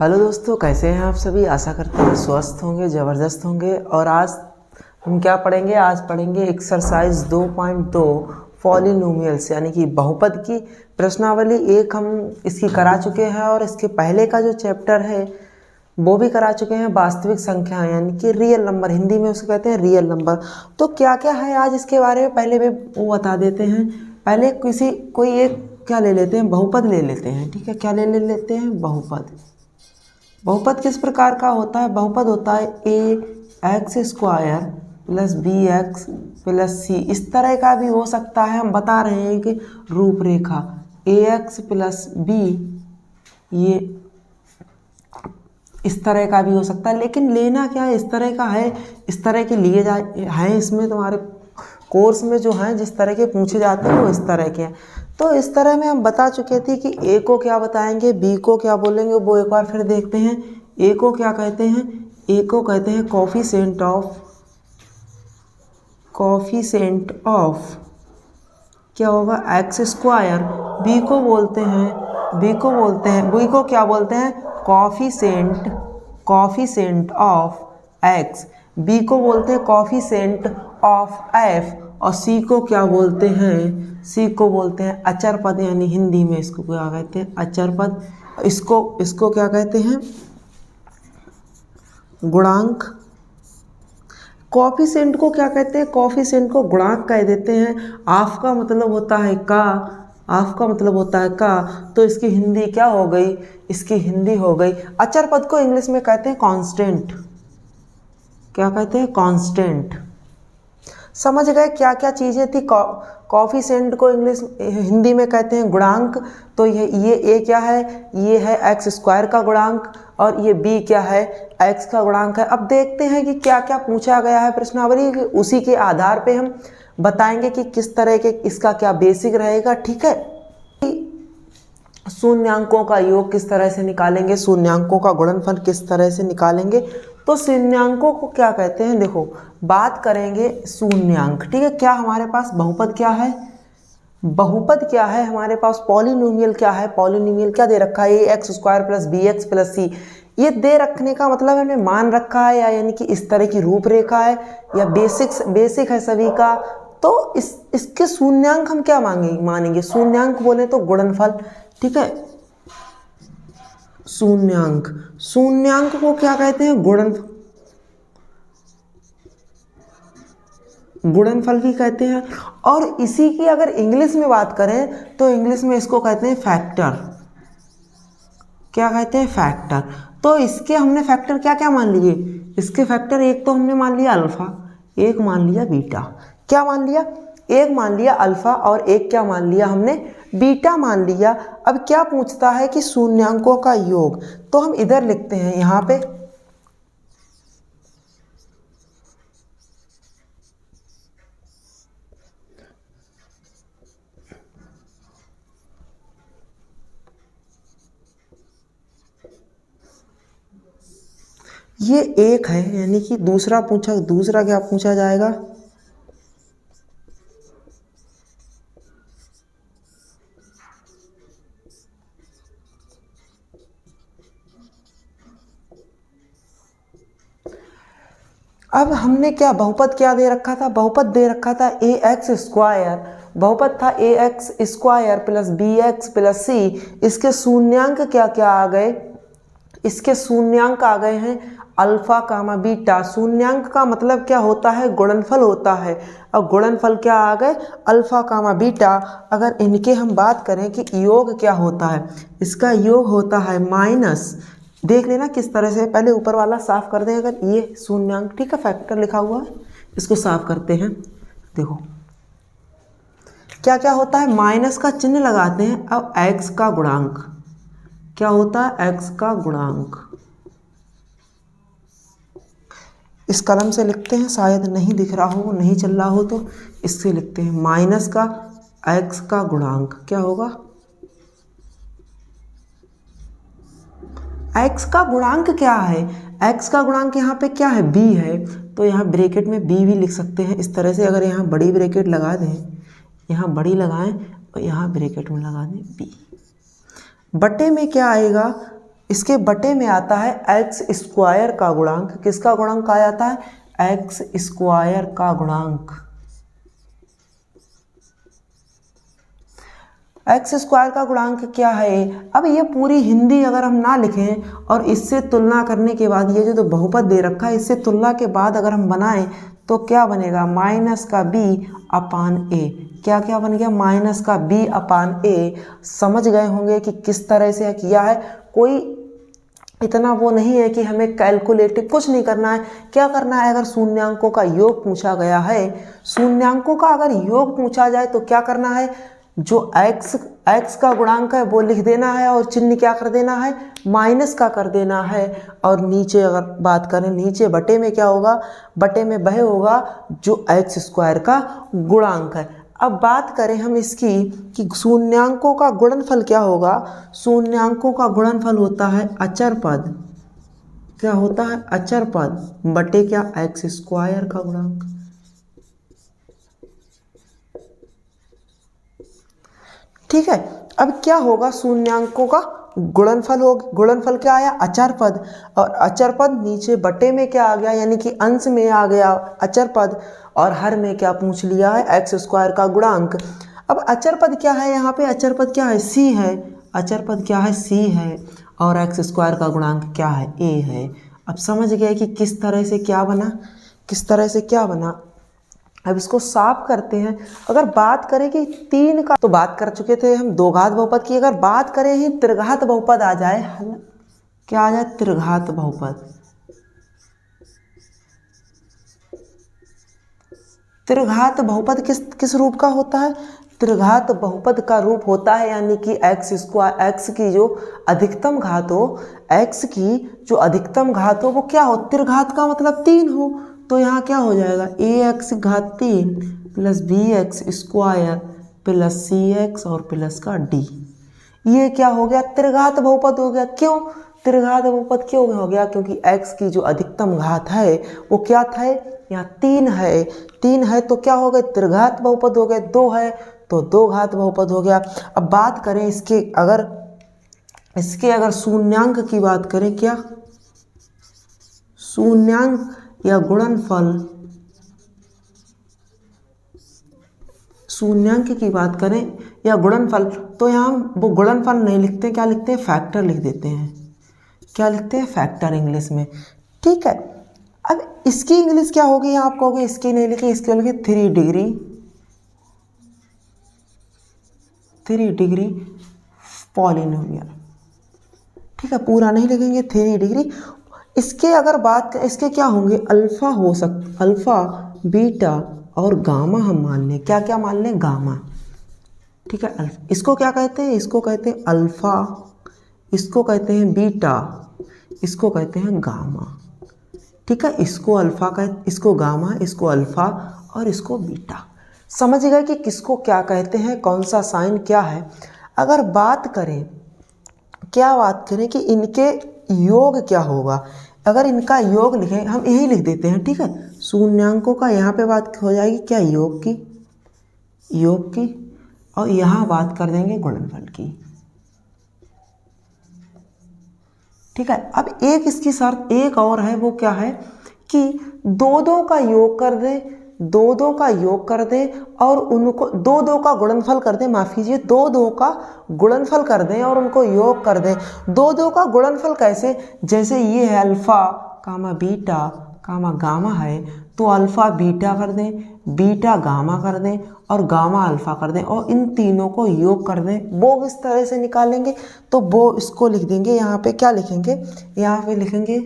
Hello दोस्तों, कैसे हैं आप सभी। आशा करते हैं स्वस्थ होंगे, ज़बरदस्त होंगे। और आज हम क्या पढ़ेंगे? आज पढ़ेंगे एक्सरसाइज 2.2 पॉलिनोमियल्स यानी कि बहुपद की प्रश्नावली। एक हम इसकी करा चुके हैं और इसके पहले का जो चैप्टर है वो भी करा चुके हैं, वास्तविक संख्या यानी कि रियल नंबर, हिंदी में उसको कहते हैं रियल नंबर। तो क्या क्या है आज इसके बारे में पहले वे वो बता देते हैं। पहले कोई एक क्या ले लेते हैं, बहुपद ले लेते हैं। ठीक है, क्या ले लेते हैं? बहुपद। बहुपद किस प्रकार का होता है? बहुपद होता है ax² plus bx plus c। इस तरह का भी हो सकता है। हम बता रहे हैं कि रूपरेखा ax प्लस b, ये इस तरह का भी हो सकता है। लेकिन लेना क्या है, इस तरह का है, इस तरह के लिए जाए हैं। इसमें तुम्हारे कोर्स में जो हैं जिस तरह के पूछे जाते हैं वो इस तरह के हैं। तो इस तरह में हम बता चुके थे कि ए को क्या बताएंगे, बी को क्या बोलेंगे, वो एक बार फिर देखते हैं। ए को क्या कहते हैं? ए को कहते हैं कोफिशिएंट ऑफ क्या होगा? x²। बी को बोलते क्या बोलते हैं? Coefficient of x। बी को बोलते हैं कोफिशिएंट ऑफ f। और सी को क्या बोलते हैं? सी को बोलते हैं अचर पद, यानी हिंदी में इसको क्या कहते हैं? अचर पद। इसको क्या कहते हैं? गुणांक। कोफिशिएंट को क्या कहते हैं? कोफिशिएंट को गुणांक कह देते हैं। ऑफ का मतलब होता है का। तो इसकी हिंदी क्या हो गई? इसकी हिंदी हो गई। अचर पद को इंग्लिश में कहते हैं कांस्टेंट। क्या कहते हैं? कांस्टेंट। समझ गए क्या क्या चीज़ें थी? कोफिशिएंट को हिंदी में कहते हैं गुणांक। तो ये ए क्या है? ये है x² का गुणांक, और ये b क्या है? x का गुणांक है। अब देखते हैं कि क्या क्या पूछा गया है प्रश्नावली, उसी के आधार पे हम बताएंगे कि किस तरह के इसका क्या बेसिक रहेगा। ठीक है, शून्यांकों का योग किस तरह से निकालेंगे, शून्यांकों का गुणनफल किस तरह से निकालेंगे। तो शून्यांकों को क्या कहते हैं? देखो, बात करेंगे शून्यांक। ठीक है, क्या हमारे पास बहुपद क्या है? बहुपद क्या है हमारे पास? पॉलिनोमियल क्या है? पॉलिनोमियल क्या दे रखा है? ax² plus bx plus c। ये दे रखने का मतलब हमने मान रखा है, या यानी कि इस तरह की रूपरेखा है, या बेसिक है सभी का। तो इसके शून्यांक हम क्या मानेंगे? शून्यांक बोले तो गुणनफल। ठीक है, शून्यांक को क्या कहते हैं? गुणनफल भी कहते हैं। और इसी की अगर इंग्लिश में बात करें तो इंग्लिश में इसको कहते हैं फैक्टर। क्या कहते हैं? फैक्टर। तो इसके हमने फैक्टर क्या क्या मान लिए? इसके फैक्टर एक तो हमने मान लिया अल्फा, एक मान लिया बीटा। क्या मान लिया? एक मान लिया अल्फा और एक क्या मान लिया हमने? बीटा मान लिया। अब क्या पूछता है कि शून्यांकों का योग, तो हम इधर लिखते हैं यहाँ पे ये एक है, यानी कि दूसरा क्या पूछा जाएगा? अब हमने क्या बहुपद क्या दे रखा था? बहुपद दे रखा था ax²। बहुपद था ax² plus bx plus c। इसके शून्यांक क्या क्या आ गए? इसके शून्यांक आ गए हैं अल्फा कामा बीटा। शून्यांक का मतलब क्या होता है? गुणनफल होता है। अब गुणनफल क्या आ गए? अल्फा कामा बीटा। अगर इनके हम बात करें कि योग क्या होता है, इसका योग होता है माइनस। देख लेना किस तरह से, पहले ऊपर वाला साफ कर दें। अगर ये शून्यांक, ठीक है, फैक्टर लिखा हुआ है, इसको साफ करते हैं। देखो क्या क्या होता है? माइनस का चिन्ह लगाते हैं। अब x का गुणांक क्या होता है? x का गुणांक इस कलम से लिखते हैं, शायद नहीं दिख रहा हो, नहीं चल रहा हो तो इससे लिखते हैं। माइनस का x का गुणांक क्या होगा? x का गुणांक क्या है? x का गुणांक यहाँ पे क्या है? b है। तो यहाँ ब्रैकेट में b भी लिख सकते हैं इस तरह से। अगर यहाँ बड़ी ब्रैकेट लगा दें, यहाँ बड़ी लगाएं और यहाँ ब्रैकेट में लगा दें b, बटे में क्या आएगा? इसके बटे में आता है एक्स स्क्वायर का गुणांक। किसका गुणांक आ जाता है? एक्स स्क्वायर का गुणांक। एक्स स्क्वायर का गुणांक क्या है? अब ये पूरी हिंदी अगर हम ना लिखें और इससे तुलना करने के बाद ये जो बहुपद दे रखा है इससे तुलना के बाद अगर हम बनाएं तो क्या बनेगा? माइनस का बी अपान ए। क्या क्या बन गया? माइनस का बी अपान ए। समझ गए होंगे कि किस तरह से किया है। कोई इतना वो नहीं है कि हमें कैलकुलेटिव कुछ नहीं करना है। क्या करना है? अगर शून्यांकों का योग पूछा गया है, शून्यांकों का अगर योग पूछा जाए तो क्या करना है? जो x का गुणांक है वो लिख देना है और चिन्ह क्या कर देना है? माइनस का कर देना है। और नीचे अगर बात करें, नीचे बटे में क्या होगा? बटे में वह होगा जो एक्स स्क्वायर का गुणांक है। अब बात करें हम इसकी कि शून्यांकों का गुणनफल क्या होगा? शून्यांकों का गुणनफल होता है अचर पद। क्या होता है? अचर पद बटे क्या? एक्स स्क्वायर का गुणांक। ठीक है। अब क्या होगा? शून्यांकों का गुणनफल हो, गुणनफल क्या आया? अचर पद। और अचर पद नीचे बटे में क्या आ गया? यानी कि अंश में आ गया अचर पद, और हर में क्या पूछ लिया है? एक्स स्क्वायर का गुणांक। अब अचर पद क्या है? यहाँ पे अचर पद क्या है? सी है। अचर पद क्या है? सी है। और एक्स स्क्वायर का गुणांक क्या है? ए है। अब समझ गए कि किस तरह से क्या बना, किस तरह से क्या बना। अब इसको साफ करते हैं। अगर बात करें कि 3 का, तो बात कर चुके थे हम दो घात बहुपद की। अगर बात करें ही त्रिघात बहुपद आ जाए, क्या आ जाए? त्रिघात बहुपद। त्रिघात बहुपद किस रूप का होता है? त्रिघात बहुपद का रूप होता है यानी कि एक्स स्क्वायर, एक्स की जो अधिकतम घात हो, एक्स की जो अधिकतम घात हो वो क्या हो? त्रिघात का मतलब 3 हो। तो यहाँ क्या हो जाएगा? ए एक्स घात 3 plus b x square plus c x और प्लस का डी। ये क्या हो गया? त्रिघात बहुपद हो गया। क्यों त्रिघात बहुपद क्यों हो गया? क्योंकि x की जो अधिकतम घात है वो क्या था? यहाँ 3 है। 3 है तो क्या हो गए? त्रिघात बहुपद हो गए। 2 है तो दो घात बहुपद हो गया। अब बात करें इसके अगर शून्यांक की बात करें, क्या शून्यांक या गुणनफल, शून्यांक की बात करें या गुणनफल, तो यहाँ वो गुणनफल नहीं लिखते, क्या लिखते हैं? फैक्टर लिख देते हैं। क्या लिखते हैं? फैक्टर इंग्लिश में। ठीक है। अब इसकी इंग्लिश क्या होगी? आप कहोगे इसकी नहीं लिखी, इसकी लिखी 3 डिग्री, 3 डिग्री पॉलिनोमियल। ठीक है, पूरा नहीं लिखेंगे, 3 डिग्री। इसके अगर बात करें, इसके क्या होंगे? अल्फा हो सकता, अल्फा बीटा और गामा हम मान लें। क्या क्या मान लें? गामा। ठीक है। इसको क्या कहते हैं? इसको कहते हैं अल्फा, इसको कहते हैं बीटा, इसको कहते हैं गामा। ठीक है। इसको अल्फा कहते, इसको गामा, इसको अल्फा और इसको बीटा। समझ गए कि किसको क्या कहते हैं, कौन सा साइन क्या है। अगर बात करें कि इनके योग क्या होगा, अगर इनका योग लिखें, हम यही लिख देते हैं। ठीक है। शून्यांकों का यहाँ पे बात हो जाएगी क्या? योग की, और यहाँ बात कर देंगे गुणनफल की। ठीक है। अब एक इसकी शर्त एक और है, वो क्या है कि दो का योग कर दें, दो का योग कर दें और उनको दो का गुणनफल कर दें, माफ़ कीजिए, दो का गुणनफल कर दें और उनको योग कर दें। दो का गुणनफल कैसे? जैसे ये है अल्फा कामा बीटा कामा गामा है, तो अल्फा बीटा कर दें, बीटा गामा कर दें और गामा अल्फा कर दें और इन तीनों को योग कर दें। वो किस तरह से निकालेंगे? तो वो इसको लिख देंगे, यहाँ पे क्या लिखेंगे? यहाँ पे लिखेंगे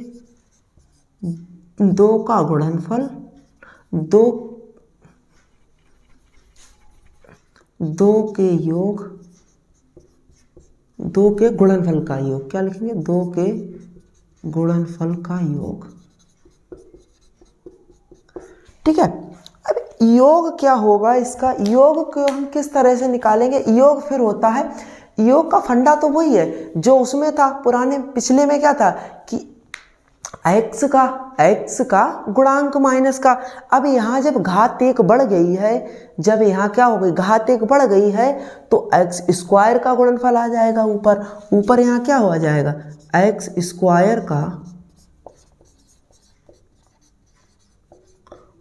2 का गुणनफल, दो के योग, 2 के गुणनफल का योग। क्या लिखेंगे? 2 के गुणनफल का योग। ठीक है। अब योग क्या होगा? इसका योग को हम किस तरह से निकालेंगे? योग फिर होता है, योग का फंडा तो वही है जो उसमें था पुराने, पिछले में क्या था कि x का गुणांक माइनस का। अब यहाँ जब घात 1 बढ़ गई है, जब यहाँ क्या हो गई? घात 1 बढ़ गई है तो एक्स स्क्वायर का गुणनफल आ जाएगा ऊपर। यहाँ क्या हो जाएगा? एक्स स्क्वायर का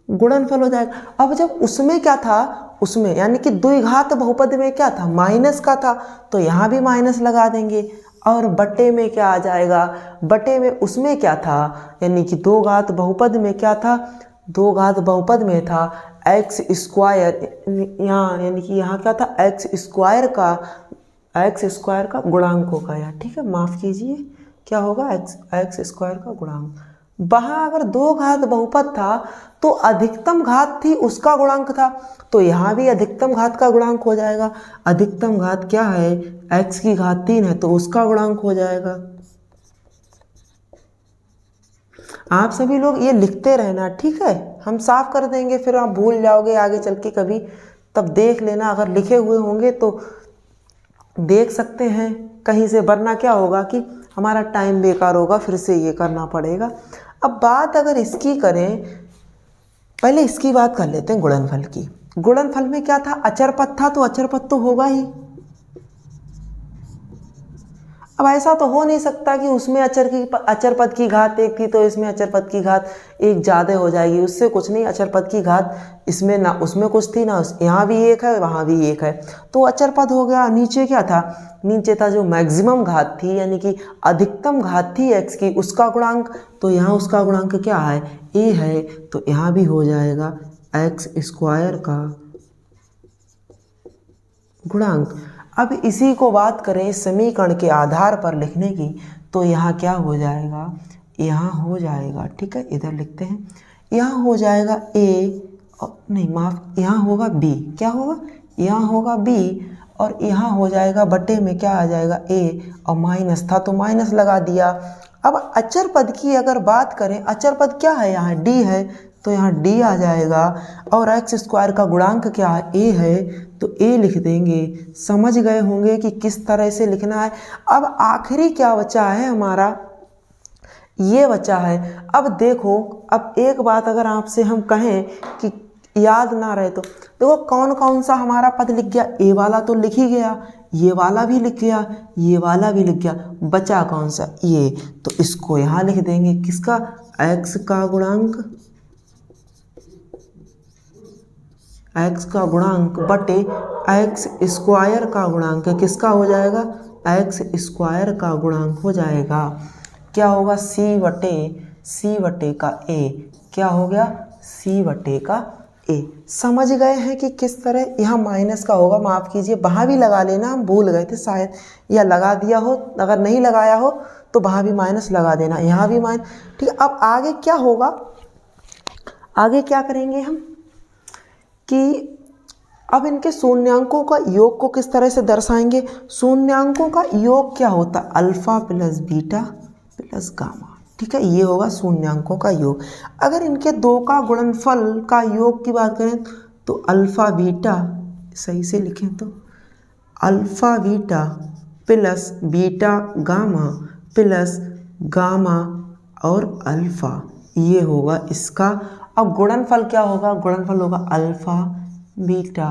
गुणनफल हो जाएगा। अब जब उसमें क्या था, उसमें यानी कि द्विघात बहुपद में क्या था, माइनस का था, तो यहाँ भी माइनस लगा देंगे। और बटे में क्या आ जाएगा, बटे में उसमें क्या था, यानी कि दो घात बहुपद में क्या था, दो घात बहुपद में था एक्स स्क्वायर, यहाँ यानी कि यहाँ क्या था, एक्स स्क्वायर का गुणांक होगा यार, ठीक है, माफ़ कीजिए, क्या होगा, एक्स स्क्वायर का गुणांक। वहाँ अगर दो घात बहुपद था तो अधिकतम घात थी उसका गुणांक था, तो यहाँ भी अधिकतम घात का गुणांक हो जाएगा। अधिकतम घात क्या है, x की घात 3 है, तो उसका गुणांक हो जाएगा। आप सभी लोग ये लिखते रहना, ठीक है, हम साफ कर देंगे, फिर आप भूल जाओगे आगे चल के कभी, तब देख लेना, अगर लिखे हुए होंगे तो देख सकते हैं कहीं से, वरना क्या होगा कि हमारा टाइम बेकार होगा, फिर से ये करना पड़ेगा। अब बात अगर इसकी करें, पहले इसकी बात कर लेते हैं गुणनफल की। गुणनफल में क्या था, अचर पद था, तो अचर पद तो होगा ही। अब ऐसा तो हो नहीं सकता कि उसमें अचर पद की घात 1 थी तो इसमें अचर पद की घात 1 ज़्यादा हो जाएगी, उससे कुछ नहीं। अचर पद की घात इसमें ना उसमें कुछ थी ना, यहाँ भी 1 है वहाँ भी 1 है, तो अचर पद हो गया। नीचे क्या था, नीचे था जो मैक्सिमम घात थी, यानी कि अधिकतम घात थी x की, उसका गुणांक, तो यहाँ उसका गुणांक क्या है, a है, तो यहाँ भी हो जाएगा एक्स स्क्वायर का गुणांक। अब इसी को बात करें समीकरण के आधार पर लिखने की, तो यहाँ क्या हो जाएगा, यहाँ हो जाएगा, ठीक है, इधर लिखते हैं, यहाँ हो जाएगा a, नहीं माफ, यहाँ होगा b, क्या होगा, यहाँ होगा b, और यहाँ हो जाएगा बटे में क्या आ जाएगा a, और माइनस था तो माइनस लगा दिया। अब अचर पद की अगर बात करें, अचर पद क्या है, यहाँ d है, तो यहाँ d आ जाएगा, और एक्स स्क्वायर का गुणांक क्या है, a है, तो a लिख देंगे। समझ गए होंगे कि किस तरह से लिखना है। अब आखिरी क्या बचा है हमारा, ये बचा है। अब देखो, अब एक बात अगर आपसे हम कहें कि याद ना रहे तो देखो कौन कौन सा हमारा पद लिख गया, ए वाला तो लिख ही गया, ये वाला भी लिख गया, ये वाला भी लिख गया, बचा कौन सा, ये, तो इसको यहाँ लिख देंगे, किसका, एक्स का गुणांक, एक्स का गुणांक बटे एक्स स्क्वायर का गुणांक, किसका हो जाएगा, एक्स स्क्वायर का गुणांक हो जाएगा, क्या होगा, सी बटे का ए, क्या हो गया, सी बटे का ए। समझ गए हैं कि किस तरह, यहाँ माइनस का होगा, माफ़ कीजिए, वहाँ भी लगा लेना, हम भूल गए थे शायद, या लगा दिया हो, अगर नहीं लगाया हो तो वहाँ भी माइनस लगा देना, यहाँ भी माइनस, ठीक है। अब आगे क्या होगा, आगे क्या करेंगे हम कि अब इनके शून्यांकों का योग को किस तरह से दर्शाएंगे। शून्यांकों का योग क्या होता है, alpha plus beta plus gamma, ठीक है, ये होगा शून्यांकों का योग। अगर इनके दो का गुणनफल का योग की बात करें तो अल्फा बीटा, सही से लिखें तो alpha beta plus beta gamma plus gamma और अल्फा, ये होगा इसका। अब गुणनफल क्या होगा, गुणनफल होगा अल्फा बीटा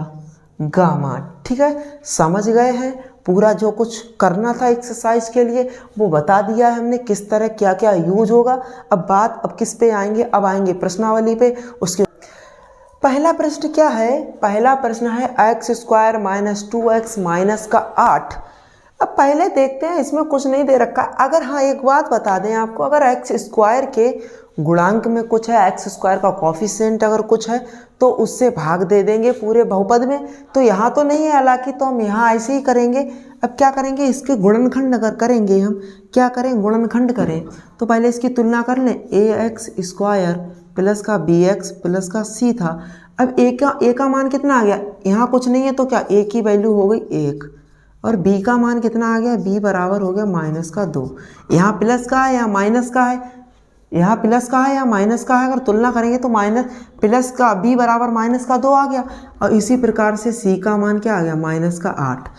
गामा, ठीक है। समझ गए हैं, पूरा जो कुछ करना था एक्सरसाइज के लिए वो बता दिया है हमने, किस तरह क्या क्या यूज होगा। अब किस पे आएंगे, अब आएंगे प्रश्नावली पे। उसके पहला प्रश्न क्या है, पहला प्रश्न है x square minus 2x minus का 8। अब पहले देखते हैं, इसमें कुछ नहीं दे रखा। अगर हाँ एक बात बता दें आपको, अगर एक्स स्क्वायर के गुणांक में कुछ है, एक्स स्क्वायर का कॉफिशिएंट अगर कुछ है तो उससे भाग दे देंगे पूरे बहुपद में। तो यहाँ तो नहीं है हालांकि, तो हम यहाँ ऐसे ही करेंगे। अब क्या करेंगे, इसके गुणनखंड अगर करेंगे, हम क्या करें, गुणनखंड करें, तो पहले इसकी तुलना कर लें, ए एक्स स्क्वायर प्लस का बी एक्स प्लस का सी था। अब ए का मान कितना आ गया, यहाँ कुछ नहीं है तो क्या ए की वैल्यू हो गई 1, और b का मान कितना आ गया, b बराबर हो गया माइनस का 2। यहाँ प्लस का है या माइनस का है, यहाँ प्लस का है या माइनस का है, अगर तुलना करेंगे तो माइनस प्लस का b बराबर माइनस का 2 आ गया। और इसी प्रकार से c का मान क्या आ गया, माइनस का 8,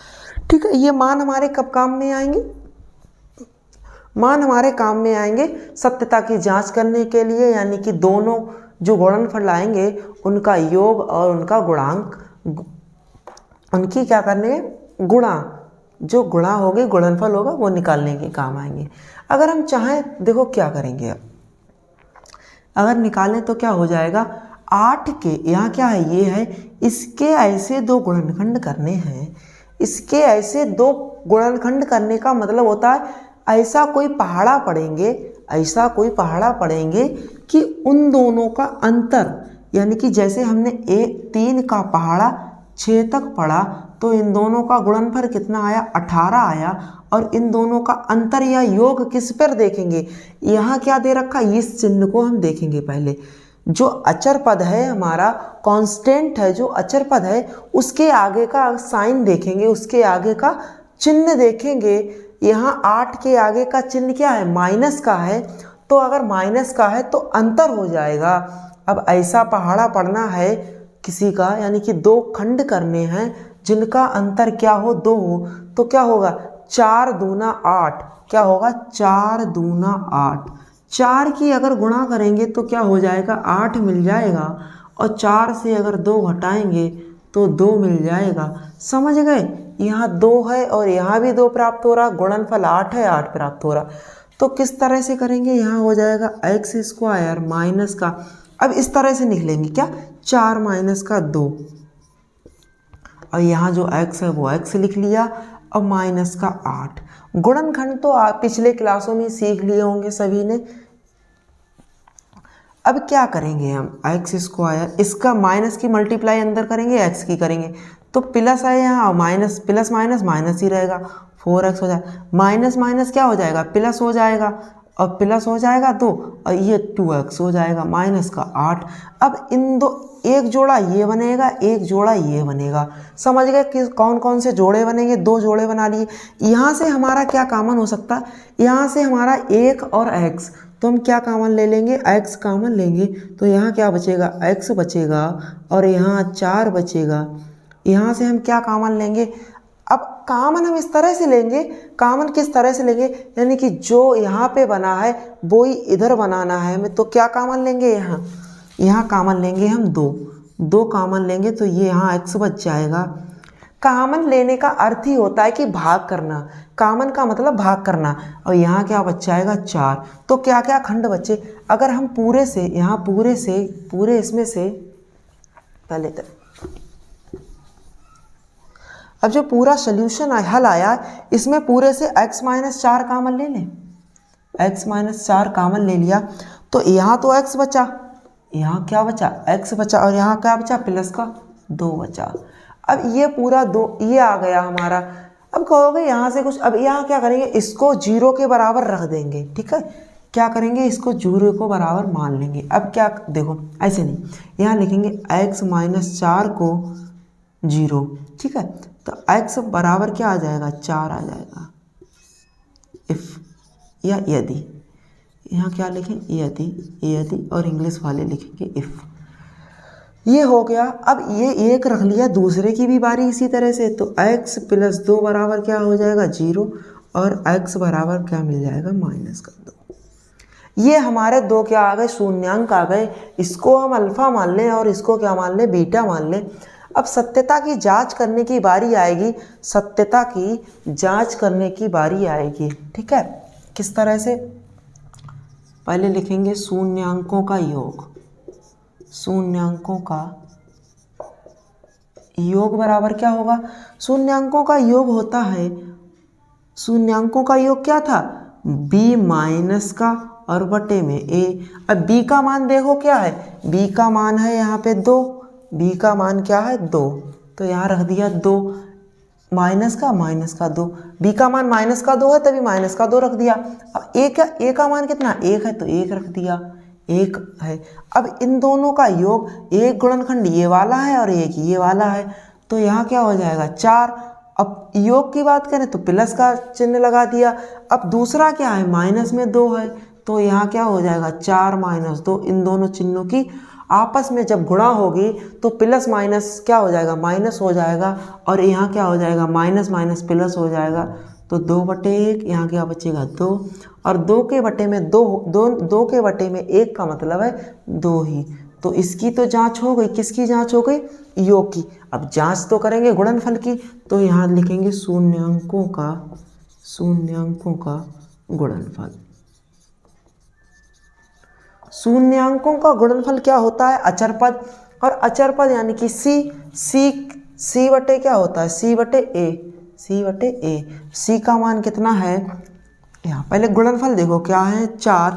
ठीक है। ये मान हमारे कब काम में आएंगे, मान हमारे काम में आएंगे सत्यता की जांच करने के लिए, यानी कि दोनों जो गुणनफल आएंगे उनका योग और उनका गुणांक, उनकी क्या करने, गुणा जो गुणा होगी, गुणनफल होगा, वो निकालने के काम आएंगे। अगर हम चाहें, देखो क्या करेंगे, अब अगर निकालें तो क्या हो जाएगा, 8 के यहाँ क्या है, ये है, इसके ऐसे 2 गुणनखंड करने हैं, इसके ऐसे 2 गुणनखंड करने का मतलब होता है ऐसा कोई पहाड़ा पढ़ेंगे, ऐसा कोई पहाड़ा पढ़ेंगे कि उन दोनों का अंतर, यानी कि जैसे हमने 3 का पहाड़ा 6 तक पढ़ा तो इन दोनों का गुणनफल कितना आया, 18 आया, और इन दोनों का अंतर या योग किस पर देखेंगे, यहाँ क्या दे रखा, इस चिन्ह को हम देखेंगे। पहले जो अचर पद है हमारा, कांस्टेंट है, जो अचर पद है उसके आगे का साइन देखेंगे, उसके आगे का चिन्ह देखेंगे। यहाँ 8 के आगे का चिन्ह क्या है, माइनस का है, तो अगर माइनस का है तो अंतर हो जाएगा। अब ऐसा पहाड़ा पढ़ना है किसी का, यानी कि 2 खंड करने हैं जिनका अंतर क्या हो, 2 हो, तो क्या होगा, 4 दूना 8, क्या होगा, 4 दूना 8, 4 की अगर गुणा करेंगे तो क्या हो जाएगा, 8 मिल जाएगा, और 4 से अगर 2 घटाएंगे तो 2 मिल जाएगा। समझ गए, यहाँ 2 है और यहाँ भी 2 प्राप्त हो रहा, गुणनफल 8 है, 8 प्राप्त हो रहा। तो किस तरह से करेंगे, यहाँ हो जाएगा x स्क्वायर माइनस का, अब इस तरह से निकलेंगे क्या, 4 माइनस का 2, और यहाँ जो x है वो x लिख लिया, और माइनस का 8। गुणनखंड तो आप पिछले क्लासों में सीख लिए होंगे सभी ने। अब क्या करेंगे हम, x स्क्वायर, इसका माइनस की मल्टीप्लाई अंदर करेंगे, x की करेंगे, तो प्लस है यहाँ, माइनस प्लस माइनस माइनस ही रहेगा, 4x हो जाएगा, माइनस माइनस क्या हो जाएगा, प्लस हो जाएगा, और प्लस हो जाएगा 2, और ये 2x हो जाएगा, माइनस का 8। अब इन दो, एक जोड़ा ये बनेगा, एक जोड़ा ये बनेगा। समझ गए कि कौन कौन से जोड़े बनेंगे, 2 जोड़े बना लिए। यहाँ से हमारा क्या कॉमन हो सकता है, यहाँ से हमारा 1 और x, तो हम क्या कॉमन ले लेंगे, x कॉमन लेंगे, तो यहाँ क्या बचेगा, x बचेगा, और यहाँ 4 बचेगा। यहाँ से हम क्या कॉमन लेंगे, अब कॉमन हम इस तरह से लेंगे, कॉमन किस तरह से लेंगे, यानी कि जो यहाँ पे बना है वो ही इधर बनाना है हमें, तो क्या कॉमन लेंगे, यहाँ कॉमन लेंगे हम 2 कॉमन लेंगे, तो ये यहाँ x बच जाएगा। कॉमन लेने का अर्थ ही होता है कि भाग करना, कॉमन का मतलब भाग करना, और यहाँ क्या बच जाएगा, 4। तो क्या क्या खंड बचे, अगर हम पूरे से, यहाँ पूरे इसमें से पहले तक, अब जो पूरा सोल्यूशन हल आया इसमें पूरे से x माइनस 4 कॉमन ले लें, x माइनस 4 कॉमन ले लिया, तो यहाँ तो x बचा, यहाँ क्या बचा, x बचा, और यहाँ क्या बचा, प्लस का 2 बचा। अब ये पूरा 2 ये आ गया हमारा। अब कहोगे यहाँ से कुछ, अब यहाँ क्या करेंगे, इसको 0 के बराबर रख देंगे, ठीक है, क्या करेंगे, इसको 0 को बराबर मान लेंगे। अब क्या, देखो ऐसे नहीं, यहाँ लिखेंगे x माइनस 4 को 0, ठीक है, तो x बराबर क्या आ जाएगा, 4 आ जाएगा, इफ या यदि, यहाँ क्या लिखें, यदि, और इंग्लिश वाले लिखेंगे इफ। ये हो गया। अब ये 1 रख लिया, दूसरे की भी बारी इसी तरह से, तो x प्लस 2 बराबर क्या हो जाएगा, 0, और x बराबर क्या मिल जाएगा, माइनस का 2। ये हमारे 2 क्या आ गए, शून्यांक आ गए। इसको हम अल्फा मान लें और इसको क्या मान लें, बीटा मान लें। अब सत्यता की जांच करने की बारी आएगी, सत्यता की जांच करने की बारी आएगी, ठीक है। किस तरह से, पहले लिखेंगे शून्यांकों का योग, शून्यांकों का योग बराबर क्या होगा, शून्यांकों का योग होता है, शून्यांकों का योग क्या था, b माइनस का और बटे में a। अब b का मान देखो क्या है, b का मान है यहाँ पे 2, b का मान क्या है 2, तो यहाँ रख दिया 2, माइनस का 2, b का मान माइनस का 2 है तभी माइनस का 2 रख दिया। अब a का मान कितना, 1 है तो 1 रख दिया, 1 है। अब इन दोनों का योग, एक गुणनखंड ये वाला है और एक ये वाला है, तो यहाँ क्या हो जाएगा 4। अब योग की बात करें तो प्लस का चिन्ह लगा दिया। अब दूसरा क्या है, माइनस में 2 है, तो यहाँ क्या हो जाएगा 4 माइनस 2। इन दोनों चिन्हों की आपस में जब गुणा होगी तो प्लस माइनस क्या हो जाएगा, माइनस हो जाएगा, और यहाँ क्या हो जाएगा, माइनस माइनस प्लस हो जाएगा, तो 2/1, यहाँ क्या बचेगा 2, और 2 के बटे में 2 के बटे में 1 का मतलब है 2 ही, तो इसकी तो जांच हो गई, किसकी जांच हो गई, योग की। अब जांच तो करेंगे गुणनफल की, तो यहाँ लिखेंगे शून्यांकों का गुणनफल। शून्यांकों का गुणनफल क्या होता है, अचर पद। और अचर पद यानी कि सी बटे क्या होता है, सी बटे ए। सी का मान कितना है, यहाँ पहले गुणनफल देखो क्या है, 4,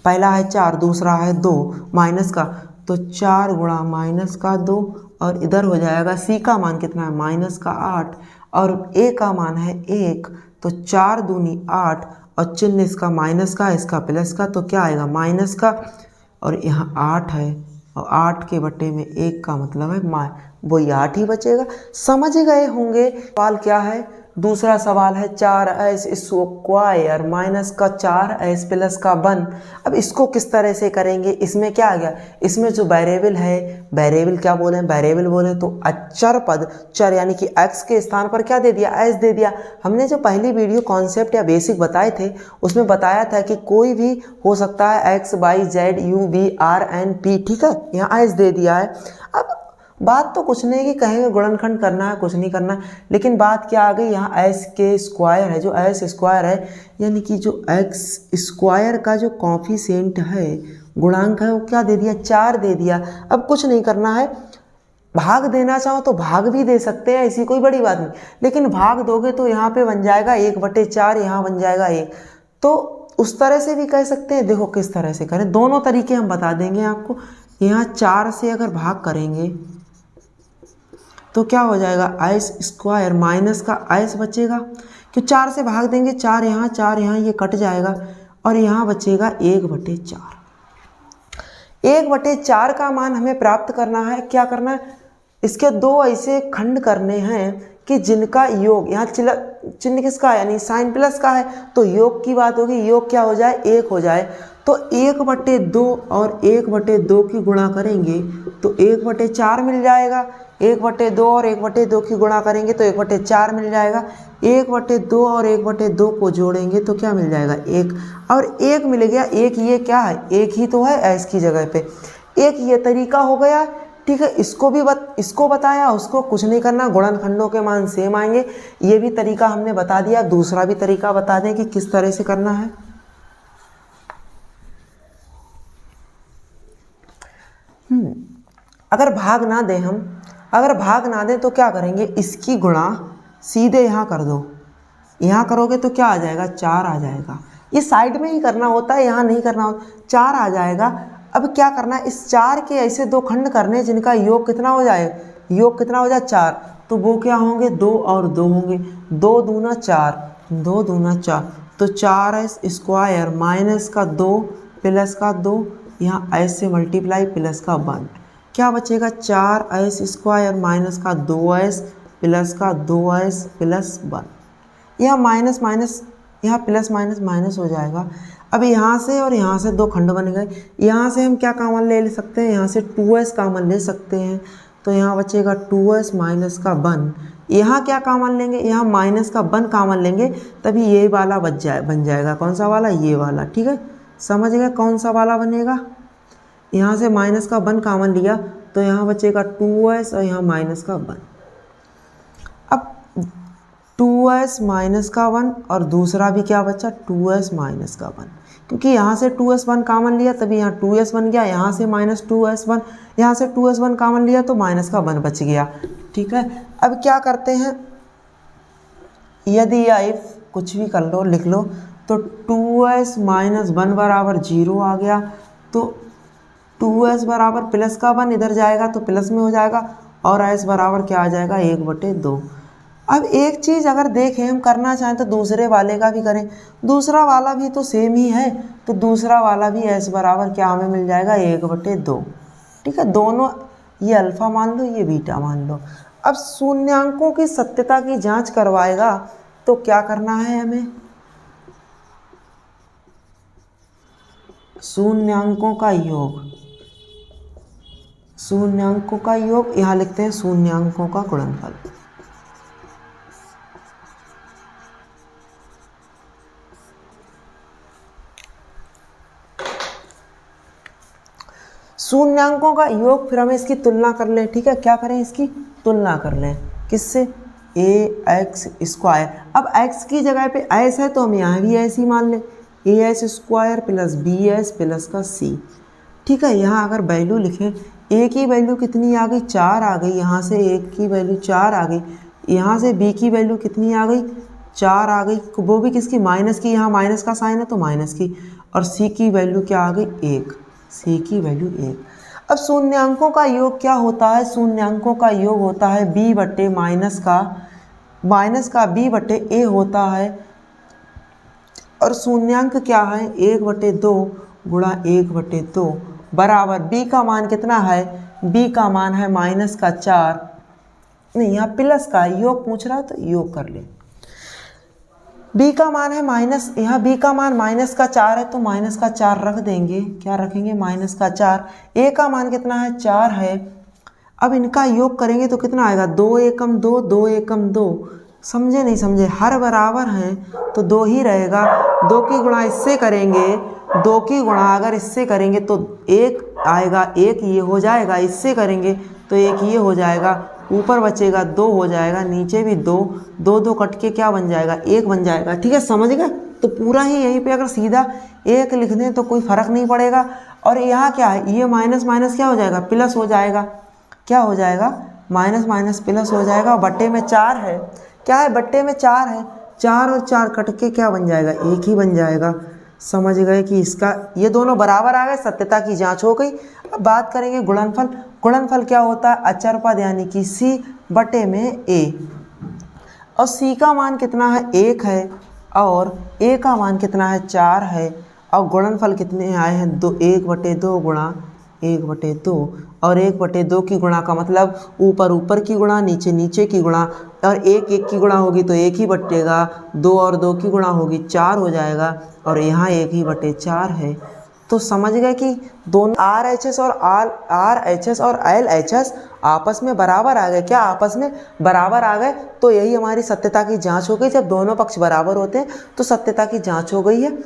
पहला है 4, दूसरा है 2 माइनस का, तो 4 गुणा माइनस का 2, और इधर हो जाएगा सी का मान कितना है, माइनस का 8, और ए का मान है 1, तो 4 दूनी 8, और चिन्ह इसका माइनस का, इसका प्लस का, तो क्या आएगा माइनस का, और यहाँ 8 है, और 8 के बटे में 1 का मतलब है वही 8 ही बचेगा। समझ गए होंगे। सवाल क्या है, दूसरा सवाल है 4s स्क्वायर माइनस का 4s प्लस का 1। अब इसको किस तरह से करेंगे, इसमें क्या आ गया, इसमें जो वेरिएबल है, वेरिएबल क्या बोले, वेरिएबल बोले तो अचर पद, चर यानी कि x के स्थान पर क्या दे दिया, s दे दिया। हमने जो पहली वीडियो कॉन्सेप्ट या बेसिक बताए थे उसमें बताया था कि कोई भी हो सकता है x y z u v r n p, ठीक है, यहाँ s दे दिया है। अब बात तो कुछ नहीं कि कहेंगे गुणनखंड करना है, कुछ नहीं करना है, लेकिन बात क्या आ गई, यहाँ s के स्क्वायर है, जो s स्क्वायर है यानी कि जो x स्क्वायर का जो कॉफिशिएंट है, गुणांक है, वो क्या दे दिया, 4 दे दिया। अब कुछ नहीं करना है, भाग देना चाहो तो भाग भी दे सकते हैं, ऐसी कोई बड़ी बात नहीं, लेकिन भाग दोगे तो यहाँ पे बन जाएगा 1/4, यहाँ बन जाएगा 1। तो उस तरह से भी कह सकते हैं, देखो किस तरह से करें, दोनों तरीके हम बता देंगे आपको। यहाँ 4 से अगर भाग करेंगे तो क्या हो जाएगा, s स्क्वायर माइनस का s बचेगा, क्यों 4 से भाग देंगे, 4 यहाँ, ये कट जाएगा, और यहाँ बचेगा 1/4। 1/4 का मान हमें प्राप्त करना है। क्या करना है, इसके दो ऐसे खंड करने हैं कि जिनका योग, यहाँ चिन्ह किसका है, यानी साइन प्लस का है, तो योग की बात होगी, योग क्या हो जाए, 1 हो जाए। तो 1/2 और 1/2 की गुणा करेंगे तो 1/4 मिल जाएगा। 1/2 और 1/2 की गुणा करेंगे तो 1/4 मिल जाएगा। 1/2 और 1/2 को जोड़ेंगे तो क्या मिल जाएगा, 1, और 1 मिल गया। 1 ये क्या है, 1 ही तो है s की जगह पे, 1 ये तरीका हो गया, ठीक है। इसको बताया, उसको कुछ नहीं करना, गुणनखंडों के मान सेम आएंगे, ये भी तरीका हमने बता दिया। दूसरा भी तरीका बता दें कि किस तरह से करना है। अगर भाग ना दें अगर भाग ना दें तो क्या करेंगे, इसकी गुणा सीधे यहाँ कर दो, यहाँ करोगे तो क्या आ जाएगा, 4 आ जाएगा। ये साइड में ही करना होता है, यहाँ नहीं करना होता, 4 आ जाएगा। अब क्या करना है, इस 4 के ऐसे दो खंड करने जिनका योग कितना हो जाए, 4, तो वो क्या होंगे, 2 और 2 होंगे, 2 दूना 4, 2 दूना 4, तो 4s स्क्वायर माइनस का 2 प्लस का 2, यहाँ s से मल्टीप्लाई प्लस का 1, क्या बचेगा, 4s स्क्वायर माइनस का 2s प्लस का 2s प्लस 1। यह माइनस माइनस, यहाँ प्लस माइनस माइनस हो जाएगा। अब यहाँ से और यहाँ से दो खंड बन गए, यहाँ से हम क्या कॉमन ले सकते हैं, यहाँ से 2s कॉमन ले सकते हैं, तो यहाँ बचेगा 2s माइनस का 1। यहाँ क्या कॉमन लेंगे, यहाँ माइनस का 1 कॉमन लेंगे, तभी ये वाला बन जाएगा, कौन सा वाला, ये वाला, ठीक है। समझ गए कौन सा वाला बनेगा, यहाँ से माइनस का 1 कॉमन लिया तो यहाँ बचेगा 2s और यहाँ माइनस का 1। अब 2s माइनस का 1 और दूसरा भी क्या बचा, 2s माइनस का 1, क्योंकि यहाँ से 2s 1 कॉमन लिया तभी यहाँ 2s बन गया, यहाँ से माइनस 2s 1, यहाँ से 2s 1 कॉमन लिया तो माइनस का 1 बच गया, ठीक है। अब क्या करते हैं, यदि या इफ कुछ भी कर लो, लिख लो, तो 2s माइनस 1 बराबर 0 आ गया, तो 2s बराबर प्लस का 1 इधर जाएगा तो प्लस में हो जाएगा, और s बराबर क्या आ जाएगा, 1/2। अब एक चीज़ अगर देखें, हम करना चाहें तो दूसरे वाले का भी करें, दूसरा वाला भी तो सेम ही है, तो दूसरा वाला भी s बराबर क्या हमें मिल जाएगा, 1/2, ठीक है। दोनों, ये अल्फ़ा मान लो, ये बीटा मान लो। अब शून्यांकों की सत्यता की जांच करवाएगा तो क्या करना है हमें, शून्यांकों का योग, यहाँ लिखते हैं शून्यांकों का गुणनफल। शून्यांकों का योग, फिर हमें इसकी तुलना कर लें, ठीक है। क्या करें, इसकी तुलना कर लें, किससे, ax स्क्वायर। अब x की जगह पे s है तो हम यहाँ भी ऐसे ही मान लें, as square plus bs plus का c, ठीक है। यहाँ अगर वैल्यू लिखें, a की वैल्यू कितनी आ गई, 4 आ गई, यहाँ से a की वैल्यू 4 आ गई, यहाँ से b की वैल्यू कितनी आ गई, 4 आ गई, वो भी किसकी, माइनस की, यहाँ माइनस का साइन है तो माइनस की, और c की वैल्यू क्या आ गई, 1, c की वैल्यू 1। अब शून्यांकों का योग क्या होता है, शून्यांकों का योग होता है b बट्टे माइनस का b बट्टे a होता है, और शून्यांक क्या है, 1/2 गुणा 1/2 बराबर b का मान कितना है, b का मान है -4, नहीं यहाँ प्लस का योग पूछ रहा है तो योग कर ले। b का मान है माइनस, यहाँ b का मान -4 है तो -4 रख देंगे, क्या रखेंगे, -4। a का मान कितना है, 4 है। अब इनका योग करेंगे तो कितना आएगा, 2 एकम 2, 2 एकम 2, समझे नहीं समझे, हर बराबर हैं तो 2 ही रहेगा। 2 की गुणा इससे करेंगे, 2 की गुणा अगर इससे करेंगे तो 1 आएगा, 1 ये हो जाएगा, इससे करेंगे तो 1 ये हो जाएगा, ऊपर बचेगा 2 हो जाएगा, नीचे भी 2, 2 2 कट के क्या बन जाएगा, 1 बन जाएगा, ठीक है, समझ गए। तो पूरा ही यहीं पे अगर सीधा 1 लिख दें तो कोई फ़र्क नहीं पड़ेगा। और यहाँ क्या है, ये माइनस माइनस क्या हो जाएगा, प्लस हो जाएगा, क्या हो जाएगा, माइनस माइनस प्लस हो जाएगा। बट्टे में 4 है, क्या है, बट्टे में 4 है, 4 और 4 कट के क्या बन जाएगा, 1 ही बन जाएगा। समझ गए कि इसका ये दोनों बराबर आ गए, सत्यता की जांच हो गई। अब बात करेंगे गुणनफल। गुणनफल क्या होता है, अचर पद यानी कि c बटे में a, और c का मान कितना है, 1 है, और a का मान कितना है, 4 है, और गुणनफल कितने आए हैं, 1/2 गुणा 1/2, और 1/2 की गुणा का मतलब ऊपर ऊपर की गुणा, नीचे नीचे की गुणा, और 1 1 की गुणा होगी तो 1 ही बटेगा, 2 और 2 की गुणा होगी 4 हो जाएगा, और यहाँ 1 ही बटे 4 है। तो समझ गए कि दोनों RHS और LHS आपस में बराबर आ गए, क्या आपस में बराबर आ गए, तो यही हमारी सत्यता की जांच हो गई। जब दोनों पक्ष बराबर होते हैं तो सत्यता की जांच हो गई है।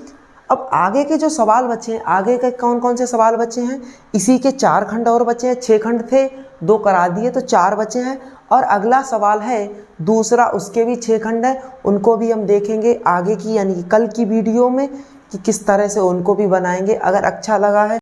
अब आगे के जो सवाल बचे हैं, आगे के कौन कौन से सवाल बचे हैं, इसी के 4 खंड और बचे हैं, 6 खंड थे, 2 करा दिए तो 4 बचे हैं, और अगला सवाल है दूसरा, उसके भी 6 खंड है, उनको भी हम देखेंगे आगे की यानी कि कल की वीडियो में कि किस तरह से उनको भी बनाएंगे। अगर अच्छा लगा है